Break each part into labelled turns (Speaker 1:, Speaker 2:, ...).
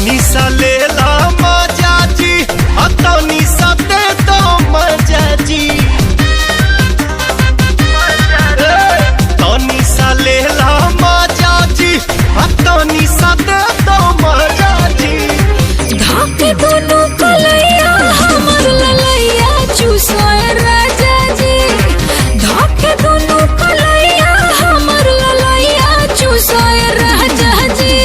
Speaker 1: तनी सा ले ला मजा जी, तनी सा दे दो मजा जी। तनी सा ले ला मजा जी, तनी सा दे दो मजा जी।
Speaker 2: धाके दोनों कलैया हमर ललैया चूसोए राजा जी। धाके दोनों कलैया हमर ललैया चूसोए राजा जी।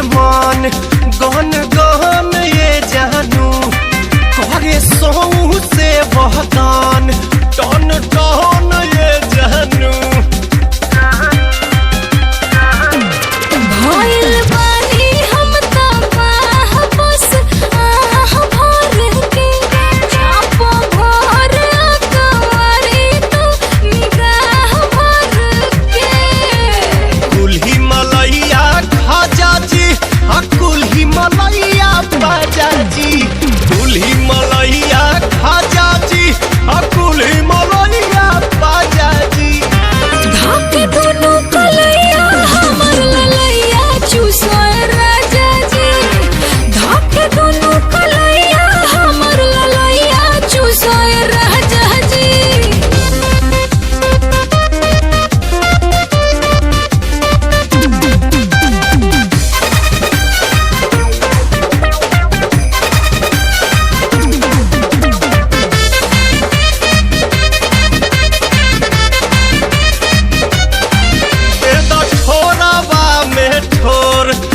Speaker 1: मान गहन गहन ये जानू करे सोहू से बहकान टन टन ये जानू।
Speaker 2: भइल बानी हम तबाह बस आह भर के। चाप भर कवारी तू निगाह भर के।
Speaker 1: कुल्ही मलैया खाजा जी, कुल्ही मलैया बाजा जी। कुल्ही मलैया खाजा जी, कुल्ही मलैया बाजा जी।
Speaker 2: धाके दोनों कलैया हमर ललैया चूसोए राजा जी। धाके दोनों कलैया हमर ललैया चूसोए राजा जी।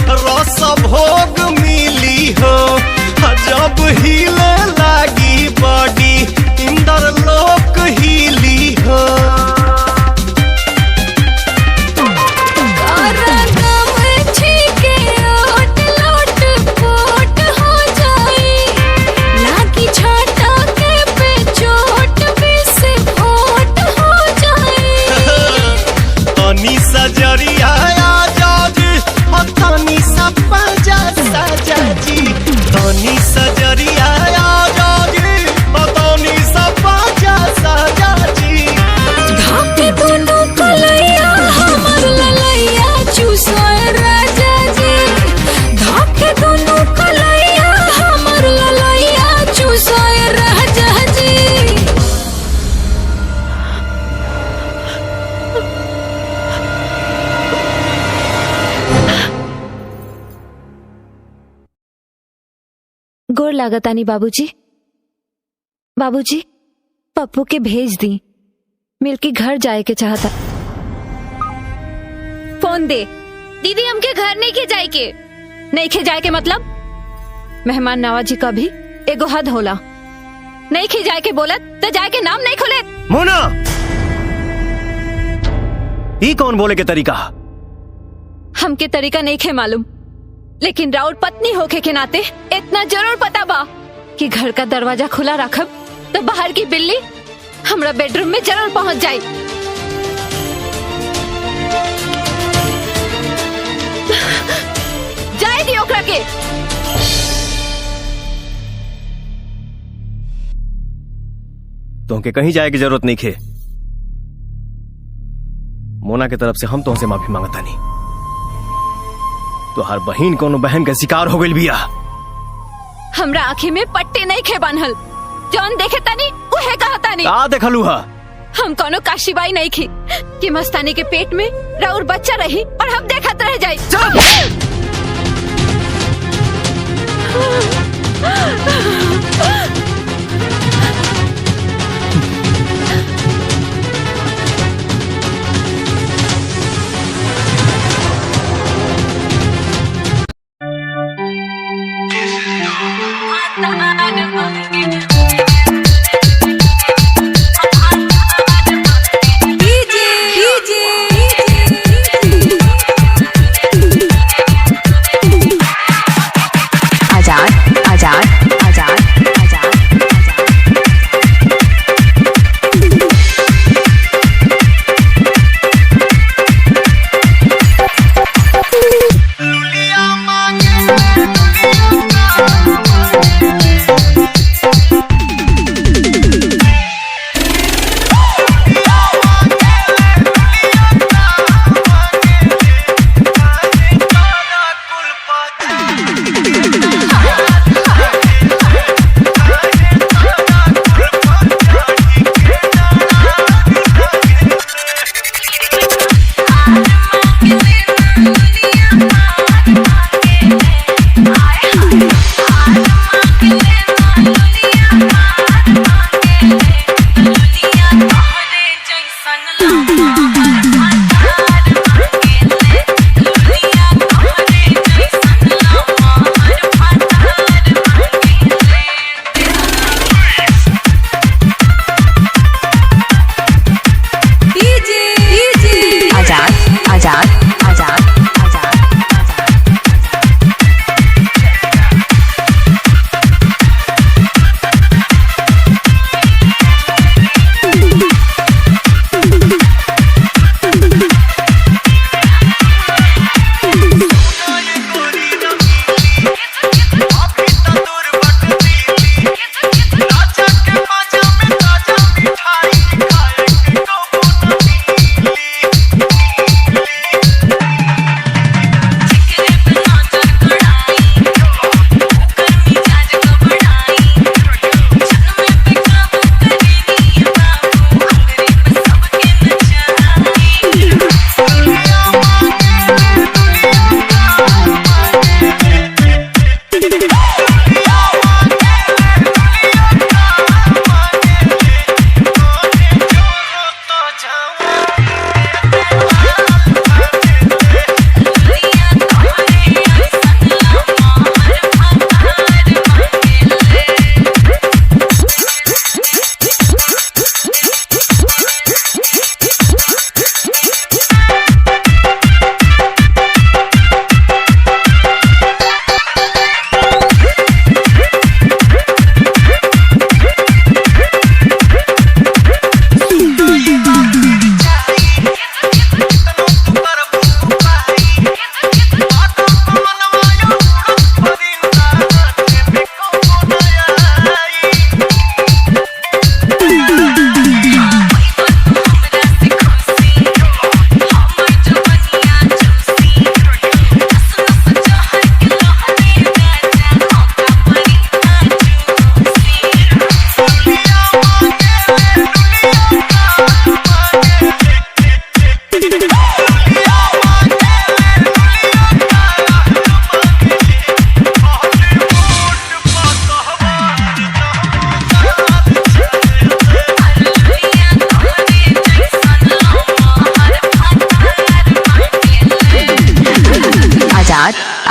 Speaker 2: रस भोग मिली हो जब हिले लागी बॉडी इंदर लोक हिली हो। तनी सजरिया तनी सा पाजा साजा जी। तनी सजरिया जी, तनी सा पाजा साजा जी। धाके दोनों कलैया हमर ललैया चूसोए राजा जी। धाके दोनों कलैया हमर ललैया चूसोए राजा जी। गोर लागतानी बाबूजी। बाबूजी पप्पू के भेज दी, मिलके घर जाए के चाहता। फोन दे दीदी, हमके घर नहीं खे जाए के। नहीं खे जाए के मतलब मेहमान नवाजी का भी एगो हद होला। नहीं खे जाए के बोलत तो जाए के नाम नहीं खोले।
Speaker 1: मोना ये कौन बोले के तरीका?
Speaker 2: हमके तरीका नहीं खे मालूम, लेकिन राउर पत्नी होके के नाते इतना जरूर पता बा कि घर का दरवाजा खुला रखब तो बाहर की बिल्ली हमरा बेडरूम में जरूर पहुंच जाए। जाए दी ओकरा के।
Speaker 1: तुमके कहीं जाए की जरूरत नहीं खे। मोना की तरफ से हम तुमसे माफी मांगता नहीं। तो हर बहन कोनो बहन के शिकार हो गई बिया।
Speaker 2: हमरा आँखी में पट्टे नहीं खे बांधल, जौन देखे तानी उहे कहता नहीं।
Speaker 1: का देखलू हा?
Speaker 2: हम कोनो काशीबाई नहीं खी कि मस्तानी के पेट में राउर बच्चा रही और हम देखत रह जाए।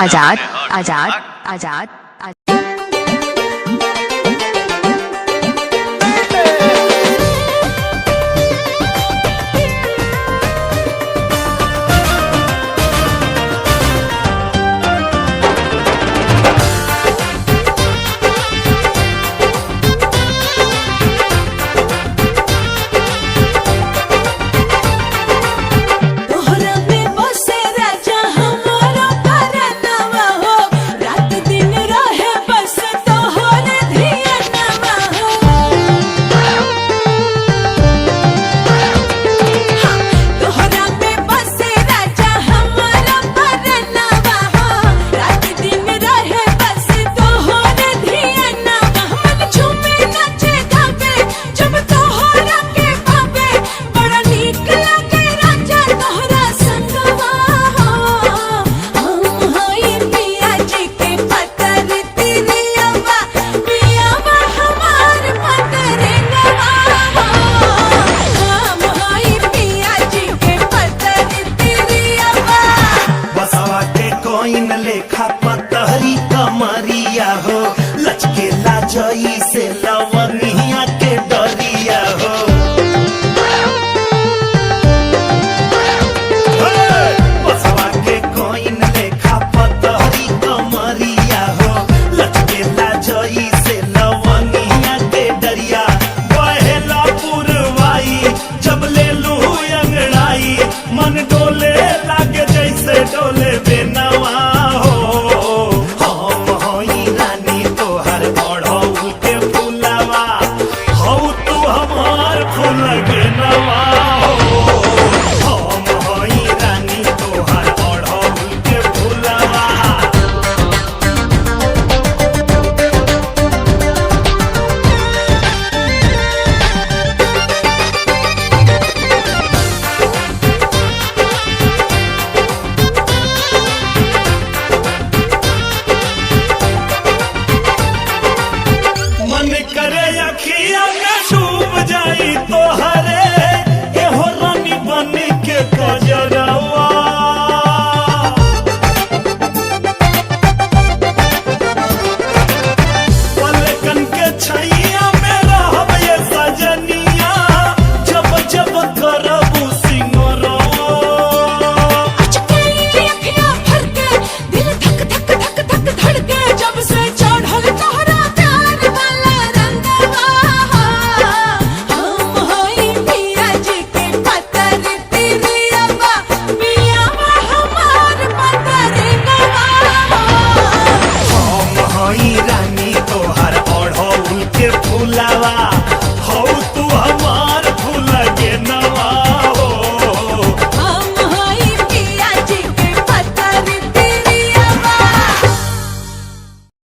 Speaker 3: आजाद आजाद आजाद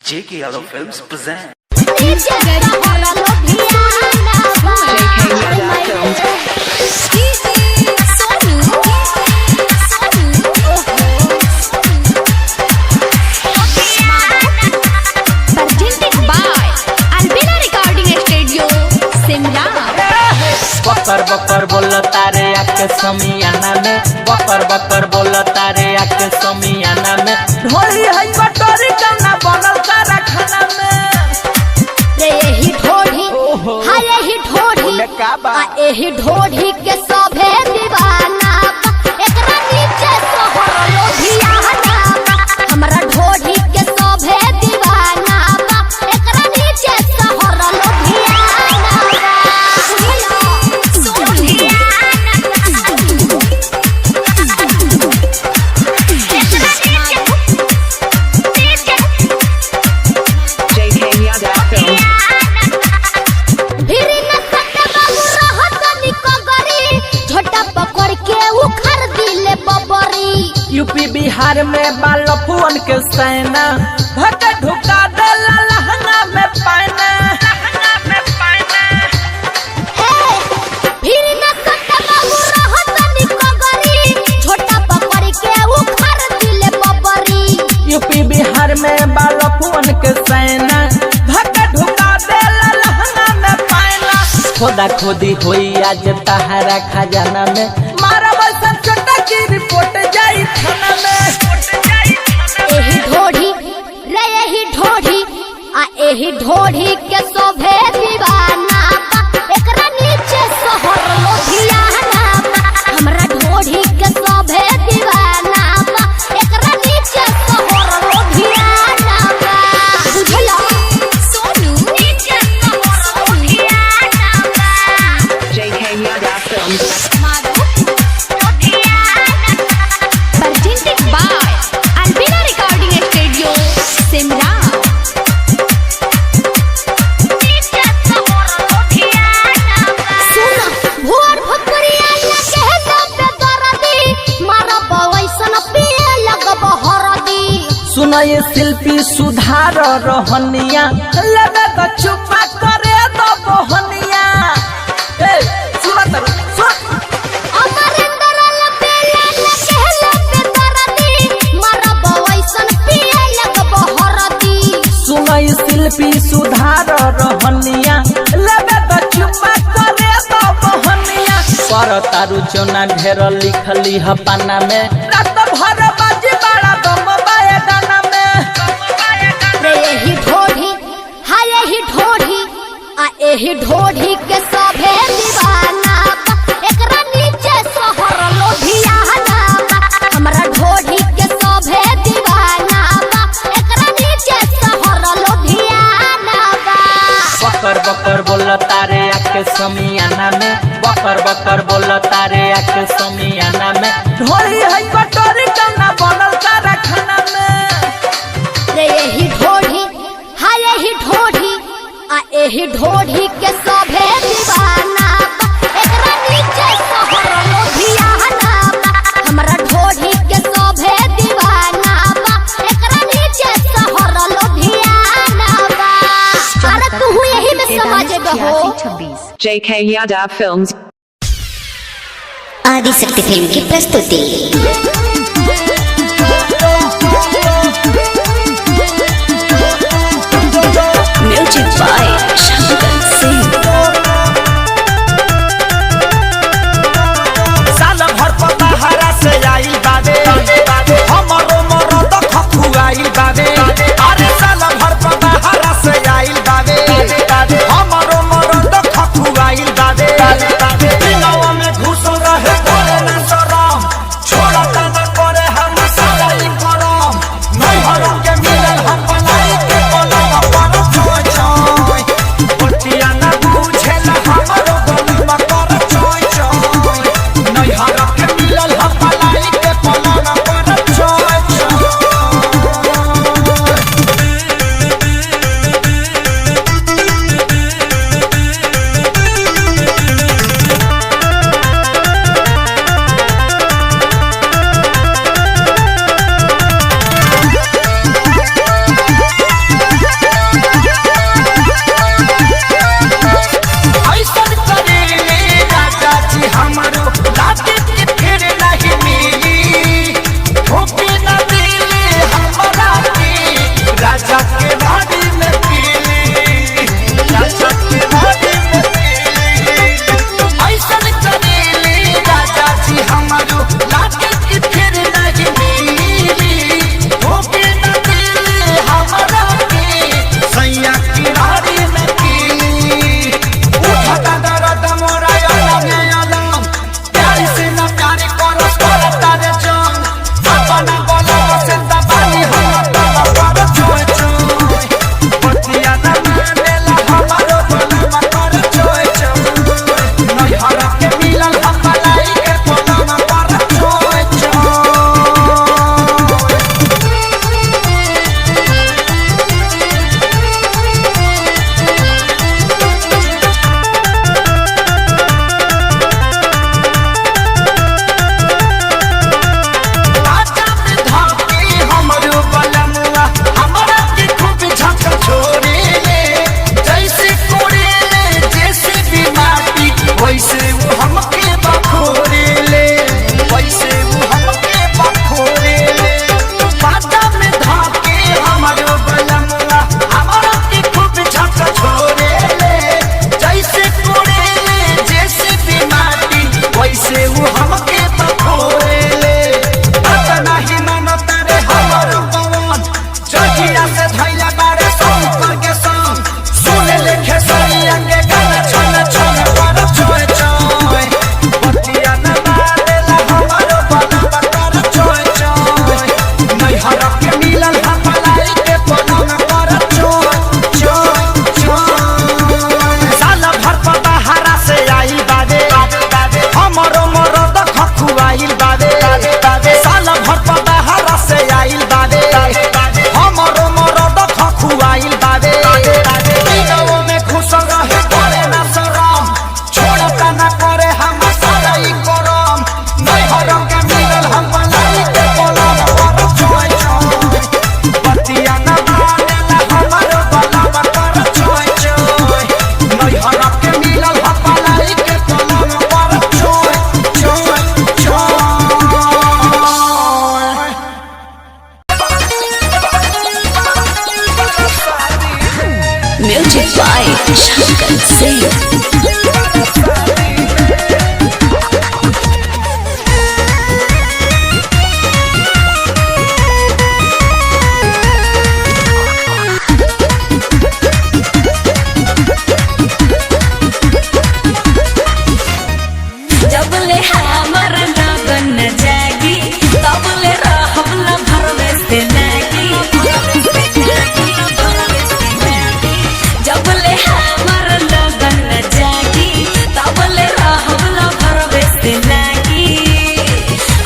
Speaker 4: J.K. Yadav Films present.
Speaker 5: बकर बकर बोला तारे आके समियाना में, बकर बकर बोला तारे आके समियाना में, ढोली है बटोरी गाना बनल तारा खाना में।
Speaker 6: रे यही ढोढ़ी, हाँ यही ढोढ़ी, यही ढोढ़ी के सभे दीवाना, एकरा नीचे सोहर लोभियाना, हमरा ढोढ़ी के सभे दीवाना, एकरा नीचे सोहर लोभियाना।
Speaker 5: यूपी बिहार में बालफुअन के सेना धक्का ढुका देला लहंगा में पाना, लहंगा में पाना।
Speaker 6: फिर न कटे बाबू रहत निकगरी, झोटा पकड़ के उखड़ दिले बबरी।
Speaker 5: यूपी बिहार में बालफुअन के सेना धक्का ढुका देला लहंगा में पाना। खोदा खोदी होई आज तहारा खजाना में, मारा बसन छोटा की रिपोर्ट जाई थाना में।
Speaker 6: यही ढोढ़ी के शोभे दीवाना बा एकरा नीचे शहर लुधियाना बा हमरा ढोढ़ी के शोभे दीवाना बा एकरा नीचे शहर लुधियाना बा बुझला सोनू नीचे शहर लुधियाना बा
Speaker 3: JK Yada Films.
Speaker 2: presented by Albina Recording Studio, Simra.
Speaker 6: सुन भोर भोकरिया लगे दबे दरदी मारा बवैसन पिए लगब हरदी
Speaker 5: सुनय शिल्पी सुधार रहनिया लगे तो चुपा करे दो बहनिया ए सुन
Speaker 6: अमरेंद्र लपेला लगे दबे दरदी मारा बवैसन पिए लगब हरदी
Speaker 5: सुनय शिल्पी सुधार रहनिया लगे तो चुपा करे दो बहनिया पर तारू चोना ढेर लिखली ह पाना में रात भर बाजी बड़ा दम बाए गाना में
Speaker 6: रे यही ढोढ़ी हाय यही ढोढ़ी आ यही ढोढ़ी के सभे दीवाना बा एकरा नीचे शहर लुधियाना बा हमरा ढोढ़ी के सभे दीवाना बा एकरा नीचे शहर लुधियाना बा
Speaker 5: बकर बकर बोल तारे आके समियाना में बकर बकर बोल तारे आके समियाना में ढोली है कटोरी कना बनल कारखाना में
Speaker 6: रे यही ढोढ़ी हाय यही ढोढ़ी आ यही ढोढ़ी के सभे दीवाना बा एकरा नीचे शहर लुधियाना बा हमरा ढोढ़ी के सभे दीवाना बा एकरा नीचे शहर लुधियाना बा अरे तू यही में समझ गहो
Speaker 3: 86 JK Yada Films.
Speaker 6: Adishakti film की प्रस्तुति
Speaker 3: Music by Shankar Singh.
Speaker 7: साल भर पताहरा से आइल बाबे हमरो मरद खखुआइल बाबे अरे साल भर पताहरा से आइल बाबे हमरो मरद खखुआइल बाबे दिनवा में घुस रहे करे ना शरम छोड़ता न करे हम सारा ई करम नहीं हरम के मिलल हम बनाई के बनवा पर छोय छोय पटिया ना बुझेला हमरो गलमा कर छोय छोय नहीं हरम के मिलल हम बनाई के बनवा पर छोय छोय ऐसन करेले राजा जी हमरो लागे के फिर नहीं मिली ठोके न दिले हमरा के राजा के बाड़ी में पीली राजा के बाड़ी में पीली ऐसन करेले राजा जी हमरो लागे के फिर नहीं मिली ठोके न दिले हमरा के सैया की बाड़ी में पीली उठता दर्द मोरा अलग अलग प्यार से न प्यार करस करता रे जान अपना बोला से दबानी हम तब पर छोय छोय पतिया न मानेला हमारो बोला कर छोय छोय नहीं हरा के मिलल हम भलाई के बोला पर छोय छोय आजा में धाके हमरो बलमुआ हमरा के खूब झक छोड़े ले जैसे कोड़े ले जैसे भी माटी वैसे वो हमके बखोरे ले वैसे वो हमके बखोरे ले आजा में धाके हमरो बलमुआ हमरा के खूब झक छोड़े ले जैसे कोड़े ले जैसे भी माटी वैसे वो हमके बखोरे ले नहीं मानो तारे हमरो पवन जहिया से धैला बारे संग के संग
Speaker 3: Music by Shankar Singh.
Speaker 8: जब ले हमर लगन न जागी तब ले रहब ल भरवे से लागी जब ले हमर लगन न जागी तब ले रहब ल भरवे से लागी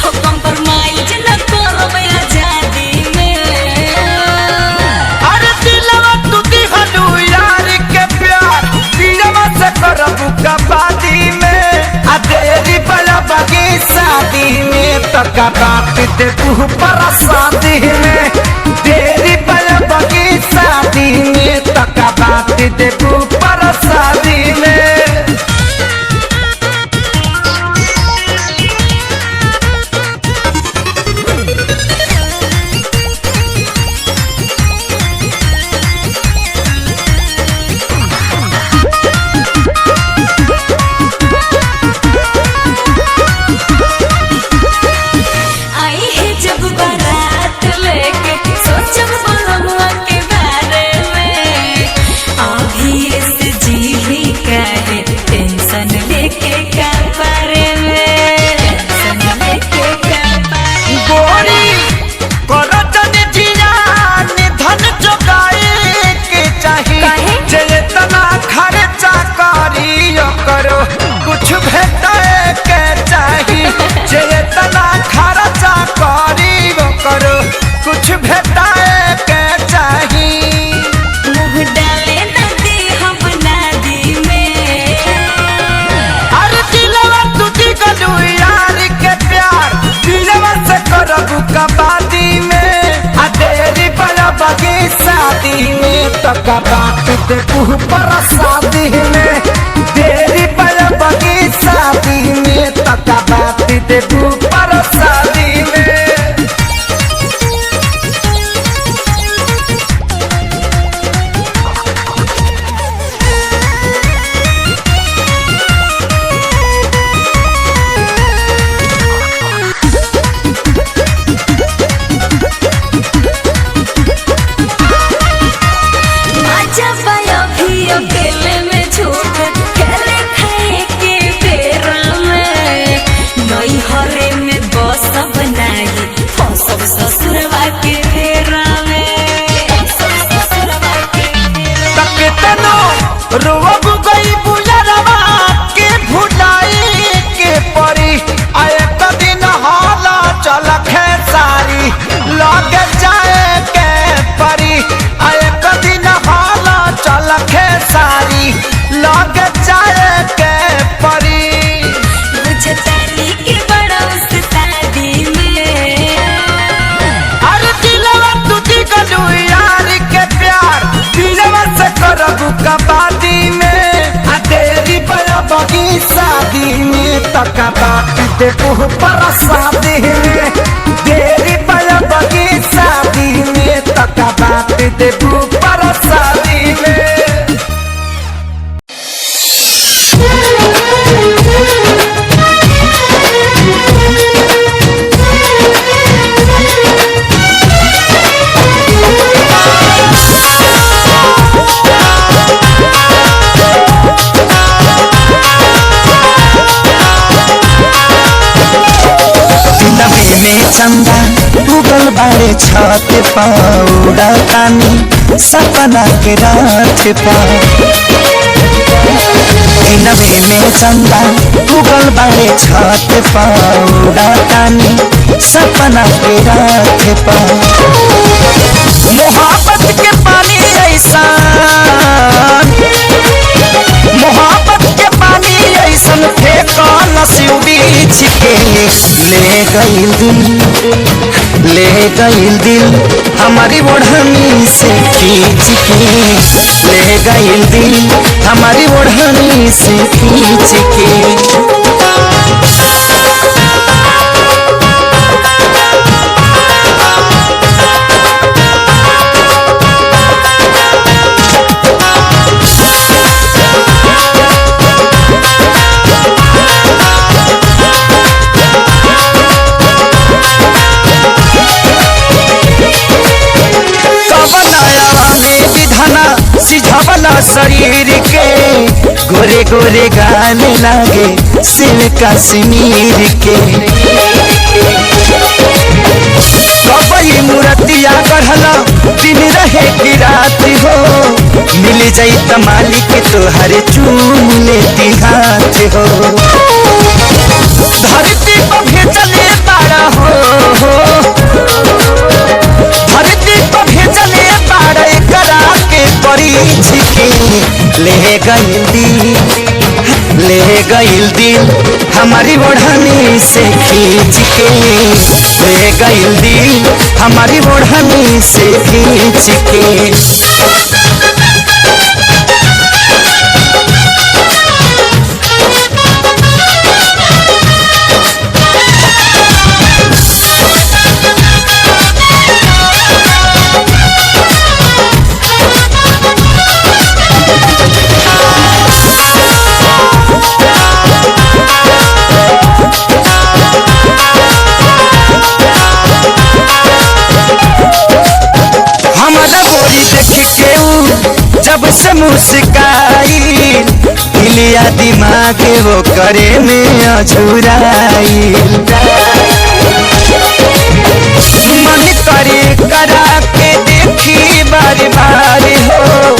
Speaker 8: हो कंप्रोमाइज न करब आजादी में
Speaker 7: अरे दिलवा तू दिहलू यार के प्यार दिलवा से करबू कबादी में आ देरी बड़ा बगी शादी में तो बात दे तू पर शादी में देरी बड़ा बगी शादी में तो बात दे तू पर शादी में
Speaker 8: आई है जब बारात लेके सोचब बलमुआ के बारे में अभी से जी भी कहे टेंशन लेके का बारे में टेंशन लेके का बारे में
Speaker 7: गोरी करतन जियान धन जोगाए के चाहिए जे तना खर्चा करियो करो कुछ भेटाए के चाहिए जे तना खर्चा करियो करो कुछ भेटाए के चाहिए
Speaker 8: मुँह डाले नदी हम नदी में
Speaker 7: अरे दिलवा तू दिगलू यार के प्यार दिलवा से करबू कबादी में आ देरी बड़ा बगी शादी में तो बात दे तू पर शादी में देरी बड़ा बगी शादी में तो बात दे तू पर शादी में
Speaker 8: आजा पाया भी अकेले में झूठ खेले खाए के बेरा में नई हरे में बस बनाई फसब ससुरवा के बेरा में फसब ससुरवा के बेरा में।
Speaker 7: कितनो रोब गई बुलरवा के भुलाई के परी आए दिन हाला चल खेसारी लग जाए के परी आए दिन हाला चल खेसारी लग जाए के परी
Speaker 8: बुझतानी के बड़ा उस्तादी में
Speaker 7: अरे दिलवा तू दिगलू यार के प्यार दिलवा से करबू कबादी में आ देरी बड़ा बगी शादी में तक बात दे तू पर शादी में देरी बड़ा बगी शादी में तक बात दे तू पर शादी में
Speaker 9: नबे में चंदा उगल बारे छत पाउडा तानी सपना के रात पा नबे में चंदा उगल बारे छत पाउडा तानी सपना के रात पा मोहब्बत के पानी ऐसा मोहब्बत के पानी ऐसन फेंका नसीब बीच के ले गईल दिल हमारी ओढ़नी से खींच के ले गईल दिल हमारी ओढ़नी से खींच के शरीर के गोरे गोरे गाने लागे सिल कश्मीर के कबई मूर्तिया गढ़ला दिन रहे की रात हो मिल जाई त मालिक तोहरे चूम लेती हाथ हो धरती पर भेजले बाड़ा हो धरती पर भेजले बाड़ा करा के परीछ के ले गइल दिल हमारी ओढ़नी से खींच के ले गइल दिल हमारी ओढ़नी से खींच के जब से मुस्काई हिलिया दिमाग वो करे में अझुराई मन करे करा के देखी बार बार हो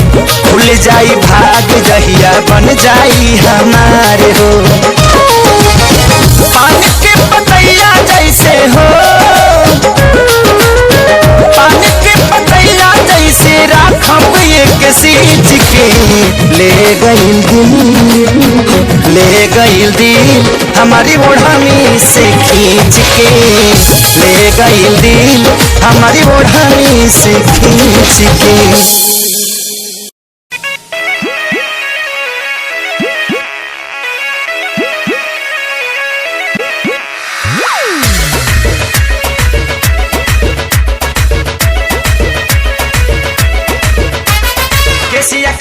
Speaker 9: खुल जाई भाग जहिया बन जाई हमारे हो पानी के पतैया जैसे हो पानी के पतैया जैसे राखब एक सींच के ले गइल दिल हमारी ओढ़नी से खींच के ले गइल दिल हमारी ओढ़नी से खींच के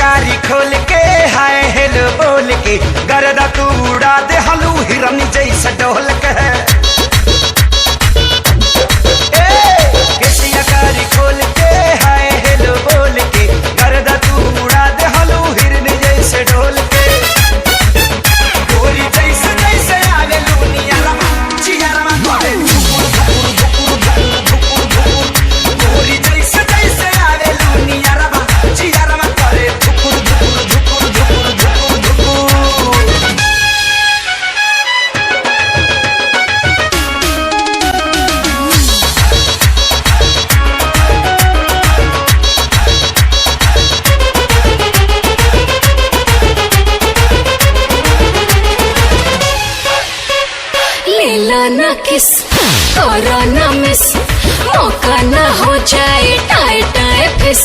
Speaker 7: कारी खोल के हाय हेलो बोल के गरदा तू उड़ा दे हलू हिरन जैसा डोल के कारी खोल के हाय हेलो बोल के गरदा तू उड़ा दे हलू हिरन जैसे डोल के गोरी जैसे जैसे आवे लूनिया रमा चियारा मा गोरे गोरी जैसे जैसे आवे लूनिया रमा चियारा मा गोरे
Speaker 8: ना किस करो ना मिस मौका ना हो जाए टाए टाए फिस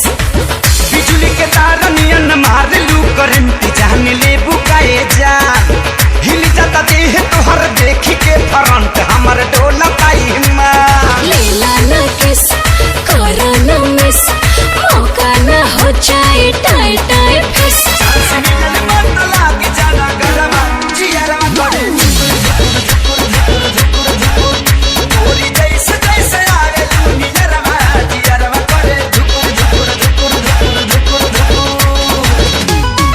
Speaker 7: बिजली के तार नियन मार लू करंट जान ले बुकाए जा हिल जाता देह तोहर देख के फ्रंट हमर डोला पाई मां
Speaker 8: लेला ना किस करो ना मिस मौका ना हो जाए टाए टाए फिस
Speaker 7: मिलन मत लाग जाना गरमा जियारा करे गोरी जैसे जैसे आवे दुनिया रमा जियारा करे धुकुर धुकुर धुकुर धुकुर धुकुर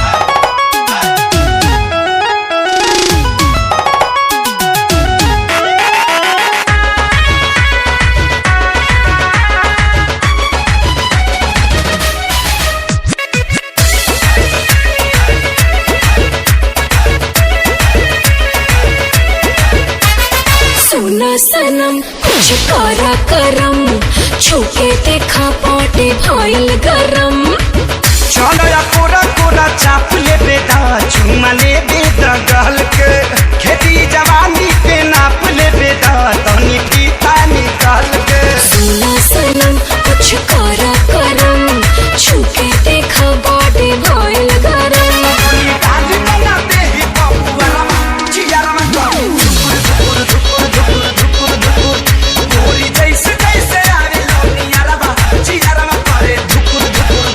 Speaker 8: सुना सनम कुछ करा करम छुके देखा पाटे भइल गरम
Speaker 7: चलो या कोरा कोरा चाप ले बेटा चुमा ले बेटा गल के खेती जवानी के नाप ले बेटा तनी पीता निकाल के
Speaker 8: सुना सनम कुछ करा करम छुके देखा पाटे भइल गरम
Speaker 7: निकाल बनाते ही बाबू रमा चियारा में धुकुर धुकुर धुकुर धुकुर धुकुर धुकुर गोरी जैसे जैसे आवे लोनिया रमा चियारा में करे धुकुर धुकुर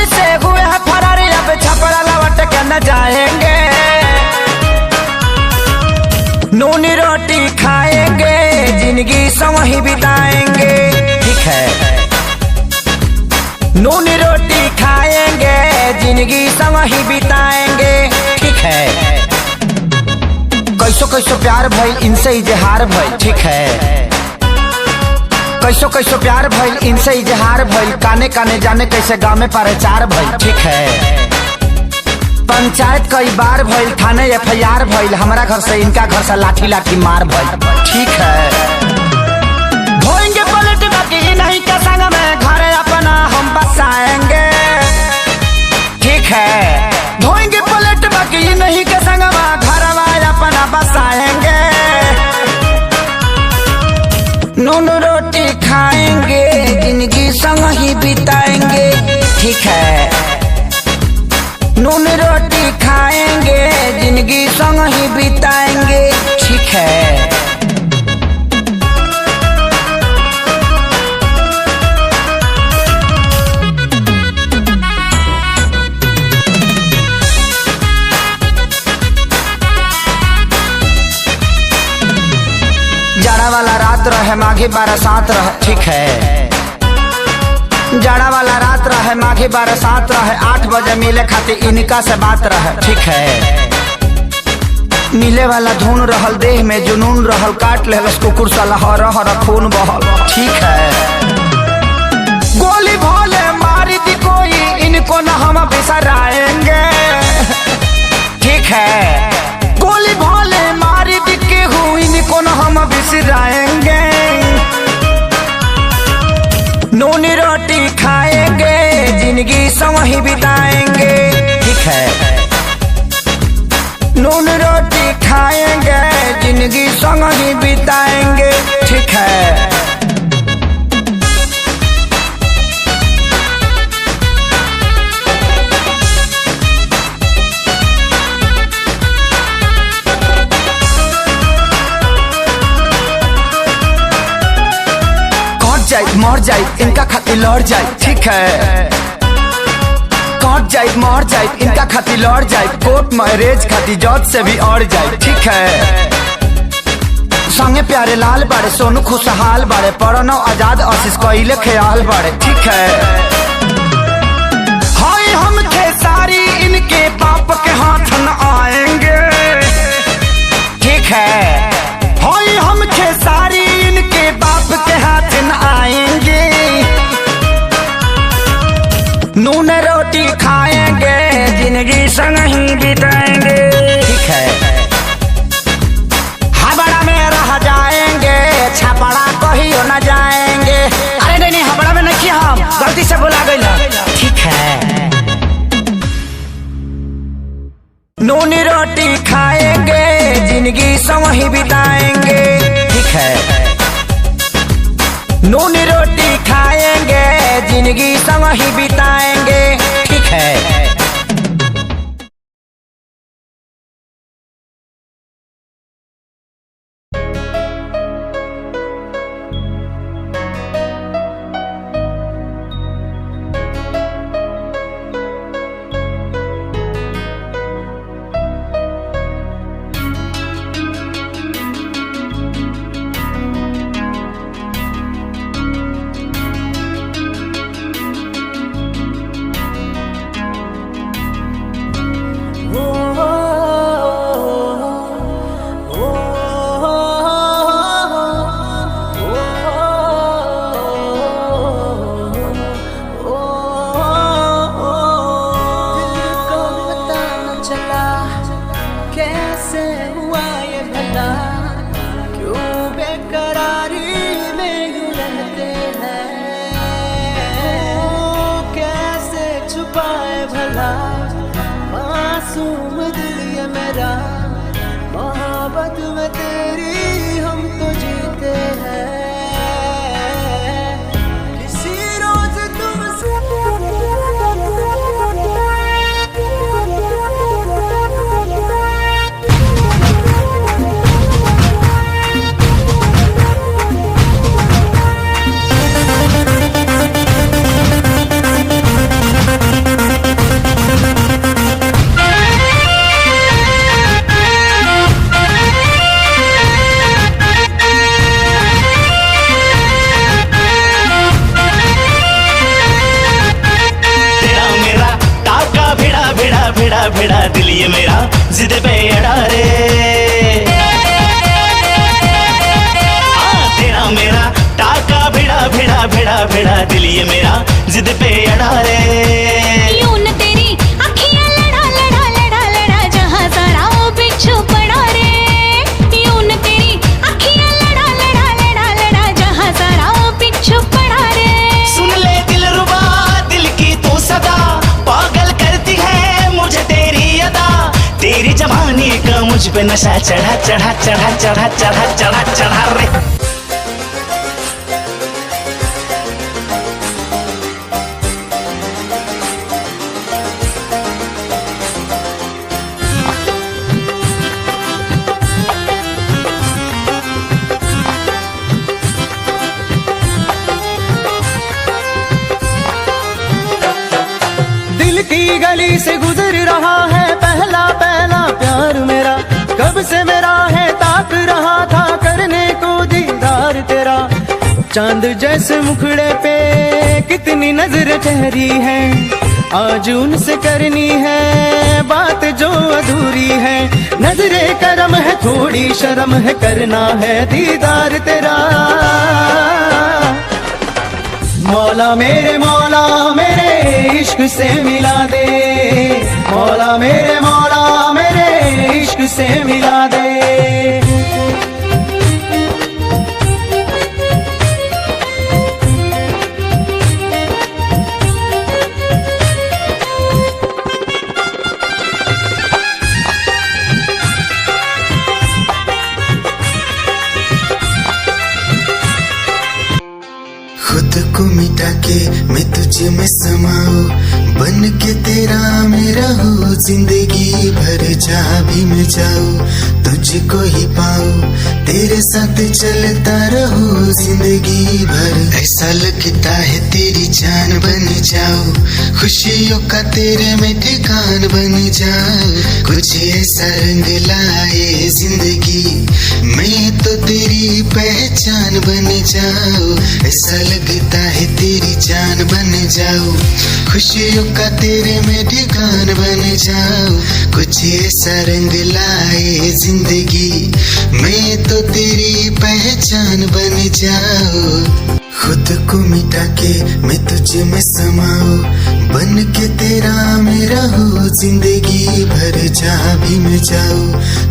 Speaker 9: से हुए हैं फरार, अब छपरा लौट के न जाएंगे। नूनी रोटी खाएंगे, जिंदगी संग ही बिताएंगे। ठीक है, नूनी रोटी खाएंगे, जिंदगी संग ही बिताएंगे। ठीक है, कैसो कैसो प्यार भइल, इनसे इजहार भइल। ठीक है, कैसो कैसो प्यार भइल, इनसे इजहार भइल। काने काने जाने कैसे गाँव में प्रचार भइल। ठीक है, पंचायत कई बार भइल, थाने FIR भइल। हमारा घर से इनका घर से लाठी लाठी मार भइल। ठीक है, धोएंगे पलट बाकी नहीं के संग में, घर अपना हम बसाएंगे। ठीक है, धोएंगे पलट बाकी नहीं के संग में, घर अपना बसाएंगे। नून रोटी खाएंगे, जिंदगी संग ही बिताएंगे। ठीक है, नून रोटी खाएंगे, जिंदगी संग ही बिताएंगे। ठीक है, जाड़ा वाला रात रहे, माघी बरसात रहे। ठीक है, जाड़ा वाला रात रहे, माघी बरसात रहे। 8 बजे मिले खातिर इनका से बात रहे। ठीक है, मिले वाला धुन रहल, देह में जुनून रहल। काट लेलस कुकुर साला, हर हर खून बहल। ठीक है, गोली भोले मारी दी कोई, इनको न हम बिसराएंगे। ठीक है, गोली भोले मारी दी केहू, इनको न हम बिसराएंगे। नूनी रोटी खाएंगे, जिंदगी संग ही बिताएंगे। ठीक है, नून रोटी खाएंगे, जिंदगी संग ही बिताएंगे। ठीक है, मर जाए इनका खातिर लड़ जाए। ठीक है, कट जाए मर जाए इनका खातिर लड़ जाए। कोर्ट मैरिज खातिर जज से भी अड़ जाए। ठीक है, संगे प्यारे लाल बाड़े, सोनू खुशहाल बाड़े। पढ़नो आजाद आशीष कइले ख्याल बाड़े। ठीक है, हाय हम खेसारी, इनके बाप के हाथ न आएंगे। ठीक है, हाय हम खेसारी, इनके बाप के हाथ न आएंगे। नून रोटी खाएंगे, जिंदगी संग ही बिताएंगे। ठीक है, हबड़ा में रह जाएंगे, छपड़ा कहियो न जाएंगे। अरे नहीं, हबड़ा में नहीं, हम गलती से बुला गई। ठीक है, नून रोटी खाएंगे, जिंदगी संग ही बिताएंगे। ठीक है, नून रोटी खाएंगे, जिंदगी संग ही बिताएंगे। ठीक है,
Speaker 7: दिल ये मेरा जिद पे अड़ा रे। तेरा मेरा टाका भिड़ा भिड़ा भिड़ा भिड़ा दिल ये मेरा जिद पे अड़ा रे।
Speaker 8: यूं न तेरी अखियां लड़ा लड़ा लड़ा लड़ा जहां सारा वो बिच्छू पड़ा रे। यूं न तेरी अखियां लड़ा लड़ा लड़ा लड़ा जहां सारा वो बिच्छू पड़ा रे।
Speaker 7: सुन ले दिलरुबा दिल की तू सदा पागल करती है मुझे तेरी अदा। तेरी जवानी का मुझ पे नशा चढ़ा चढ़ा चढ़ा चढ़ा चढ़ा चढ़ा चढ़ा रे।
Speaker 10: की गली से गुजर रहा है पहला पहला प्यार मेरा। कब से मेरा है ताक रहा था करने को दीदार तेरा। चांद जैसे मुखड़े पे कितनी नजर ठहरी है। आज उनसे करनी है बात जो अधूरी है। नजरे करम है थोड़ी शर्म है करना है दीदार तेरा। मौला मेरे इश्क से मिला दे। मौला मेरे इश्क से मिला दे।
Speaker 11: खुद को मिटा के मैं तुझे में समाऊं। बन के तेरा मैं रहूं जिंदगी भर जहाँ भी मैं जाऊं तुझको ही पाऊं। तेरे साथ चलता रहूं जिंदगी भर। ऐसा लगता है तेरी जान बन जाऊं। खुशियों का तेरे में ठिकान बन जाऊं। कुछ ऐसा रंग लाए जिंदगी मैं तो तेरी पहचान बन जाऊं। ऐसा लगता है तेरी जान बन जाऊं। खुशियों का तेरे में ठिकान बन जाऊं। कुछ ऐसा रंग लाए जिंदगी मैं तो तेरी पहचान बन जाऊं। खुद को मिटा के मैं तुझे में समाऊं। बन के तेरा मैं रहूं जिंदगी भर जहाँ भी मैं जाऊं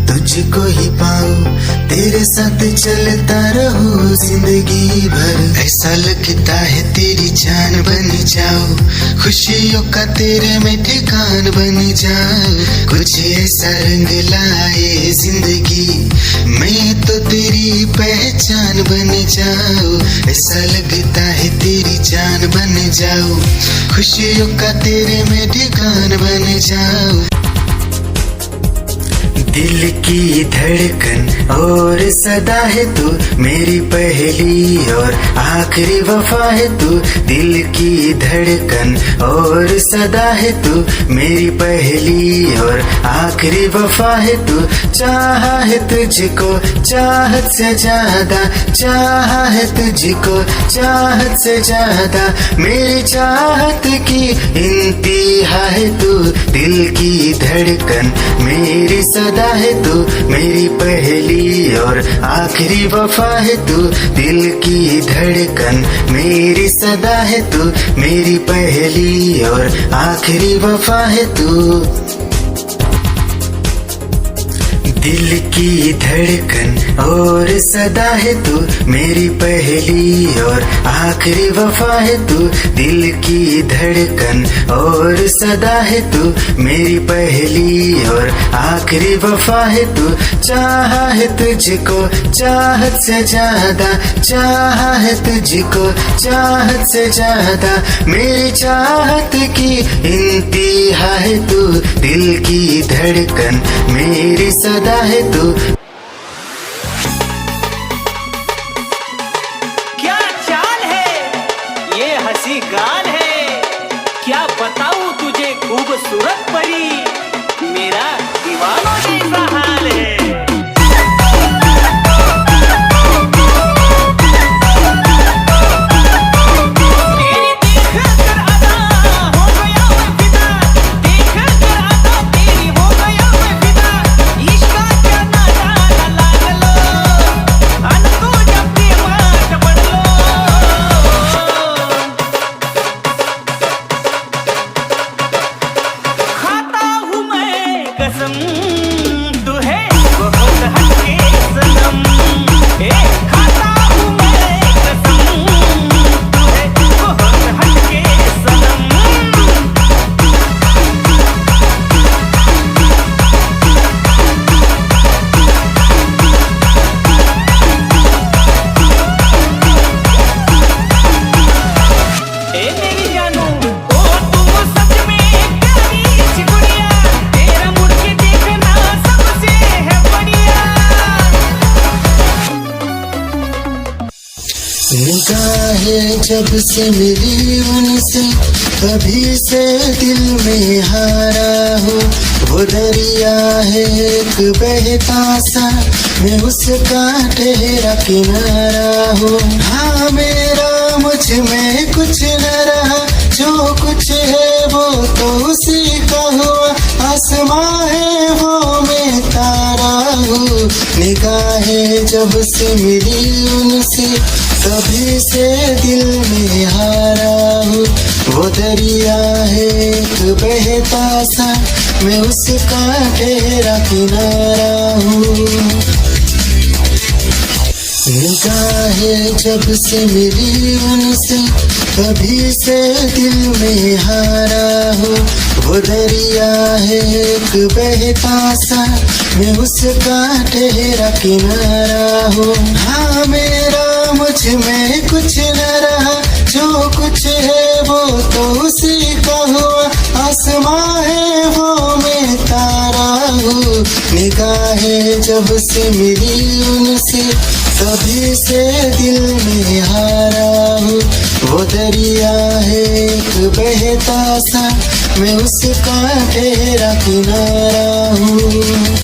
Speaker 11: तुझको ही पाऊं। तेरे साथ चलता रहूं जिंदगी भर। ऐसा लगता है तेरी जान बन जाऊं। खुशियों का तेरे में ठिकान बन जाऊं। कुछ ऐसा रंग लाए जिंदगी मैं तो तेरी पहचान बन जाऊं। ऐसा लगता है तेरी जान बन जाऊं। खुशियों का तेरे में ठिकान बन जाऊं। दिल की धड़कन और सदा है तू मेरी पहली और आखिरी वफा है तू। दिल की धड़कन और सदा है तू मेरी पहली और आखिरी वफा है तू। चाहा है तुझको चाहत से ज्यादा। चाहा है तुझको चाहत से ज्यादा। मेरी चाहत की इंतहा है तू। दिल की धड़कन मेरी सदा है तू मेरी पहली और आखिरी वफा है तू। दिल की धड़कन मेरी सदा है तू मेरी पहली और आखिरी वफा है तू। दिल की धड़कन और सदा है तू मेरी पहली और आखिरी वफा है तू। दिल की धड़कन और सदा है तू मेरी पहली और आखिरी वफा है तू। चाहा है तुझको चाहत से ज्यादा। चाहा है तुझको चाहत से ज्यादा। मेरी चाहत की इंतहा है तू। दिल की धड़कन मेरी सदा है तू।
Speaker 5: क्या चाल है ये हंसी गाल है। क्या बताऊं तुझे खूबसूरत परी मेरा दीवानों जैसा हाल है। तेरी देख कर अदा हो गया मैं फिदा। देख कर अदा तेरी हो गया
Speaker 11: है जब से मिली उनसे तभी से दिल में हारा हूँ। वो दरिया है एक बहता सा, मैं उसका ठहरा किनारा हूँ। हाँ मेरा मुझ में कुछ न रहा, जो कुछ है वो तो उसी का हुआ। आसमां है वो मैं तारा हूँ। निगाहें जब से मिली उनसे तभी से दिल में हारा हूँ। वो दरिया है एक बहता सा, मैं उसका ठहरा किनारा हूँ। निगाहें जब से मिली उनसे तभी से दिल में हारा हूँ। वो दरिया है एक बहता सा, मैं उसका ठहरा किनारा हूँ। हाँ मेरा मुझ में कुछ न रहा, जो कुछ है वो तो उसी का हुआ। आसमां है वो मैं तारा हूँ। निगाहें जब से मिली उनसे तभी से दिल में हारा हूँ। वो दरिया है एक बहता सा, मैं उसका ठहरा किनारा हूँ।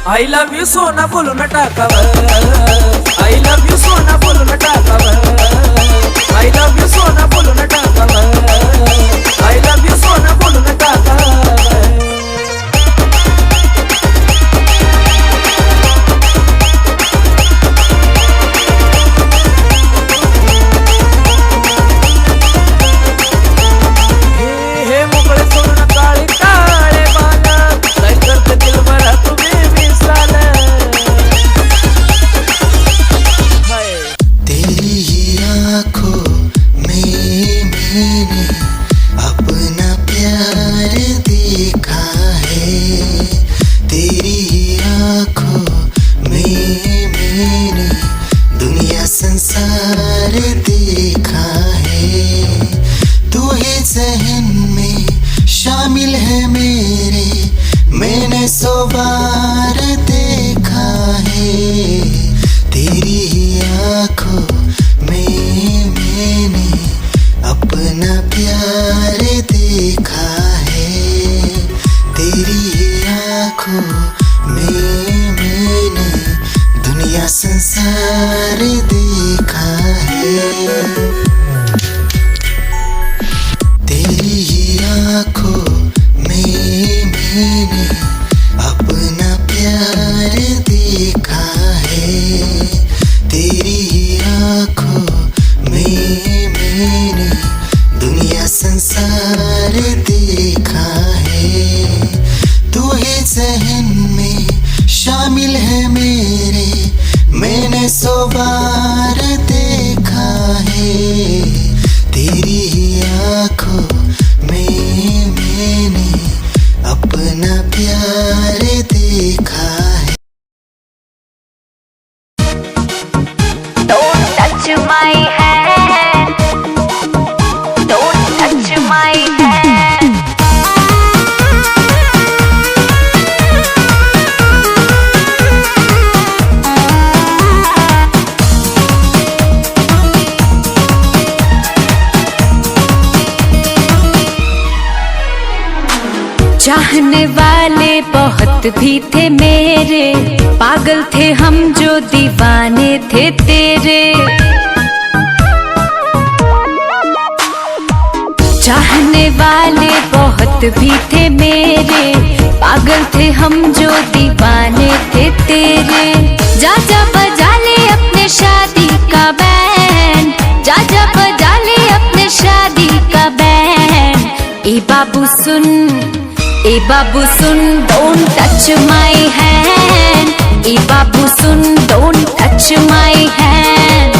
Speaker 5: I love you सोना बोलो न टाकावं, I love you सोना बोलो न टाकावं, I love you सोना बोलो न टाकावं, I love you सोना बोलो न टाकावं। हे मोकळे सोडून काळे काळे बाला, काय करते दिलभरा तुम्ही
Speaker 11: तेरी ही आँखों में मैंने अपना प्यार देखा है। तेरी ही आँखों में मैंने दुनिया संसार देखा है। तू ही ज़हन में शामिल है मेरे, मैंने 100 बार देखा है। तेरी ही आँखों में मैंने अपना प्यार देखा है। तेरी ही आँखों में मैंने दुनिया संसार देखा है। तेरी ही आँखों में मैंने अपना प्यार देखा है। तेरी ही आँखों में मैंने दुनिया संसार देखा है। तू ही ज़हन में शामिल है मेरे, मैंने 100 बार देखा है। तेरी ही आँखों में मैंने अपना प्यार देखा है।
Speaker 8: Don't touch my hand. Don't touch my hand.
Speaker 3: चाहने वाले बहुत भी थे मेरे, पागल थे हम जो दीवाने थे तेरे। चाहने वाले बहुत भी थे मेरे, पागल थे हम जो दीवाने थे तेरे। जा जा बजा ले अपने शादी का बैंड, जा जा बजा ले अपने शादी का बैंड। ए बाबू सुन, ए बाबू सुन, don't touch my hand. ए बाबू सुन, don't touch my hand.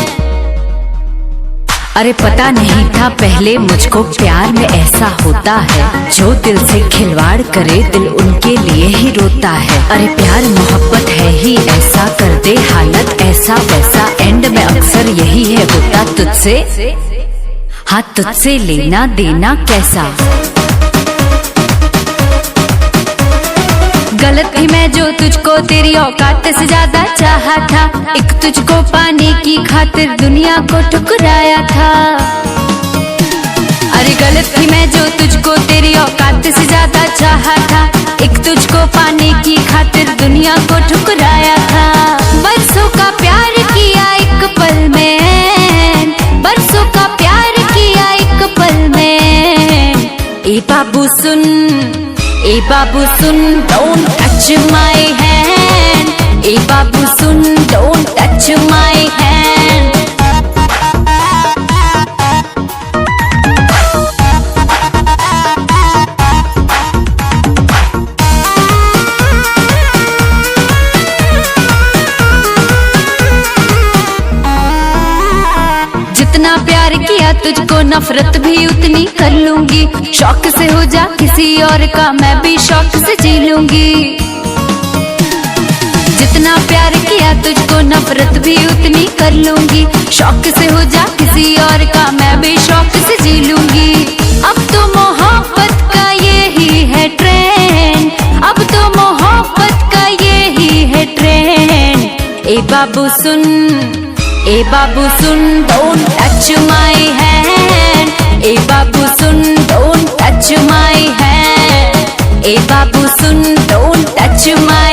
Speaker 3: अरे पता नहीं था पहले मुझको प्यार में ऐसा होता है, जो दिल से खिलवाड़ करे दिल उनके लिए ही रोता है। अरे प्यार मोहब्बत है ही ऐसा, कर दे हालत ऐसा वैसा, एंड में अक्सर यही है होता तुझसे, हाँ तुझसे लेना देना कैसा। गलत थी मैं जो तुझको तेरी औकात से ज्यादा चाहा था, एक तुझको पाने की खातिर दुनिया को ठुकराया था। अरे गलत थी मैं जो तुझको तेरी औकात से ज्यादा चाहा था, एक तुझको पाने की खातिर दुनिया को ठुकराया था। बरसों का प्यार किया एक पल में, बरसों का प्यार किया एक पल में। ए बाबू सुन, ए बाबू सुन, don't touch my hand. ए बाबू सुन, don't touch my hand. जितना प्यार किया तुझको नफरत भी उतनी कर लूंगी, शौक से हो जा किसी और का मैं भी शौक से जी लूंगी। जितना प्यार किया तुझको नफरत भी उतनी कर लूंगी, शौक से हो जा किसी और का मैं भी शौक से जी लूंगी। अब तो मोहब्बत का यही है ट्रेंड, अब तो मोहब्बत का यही है ट्रेंड। ए बाबू सुन, ए बाबू सुन, don't touch my hand. ए बाबू सुन, don't touch my hand. ए बाबू सुन, don't touch my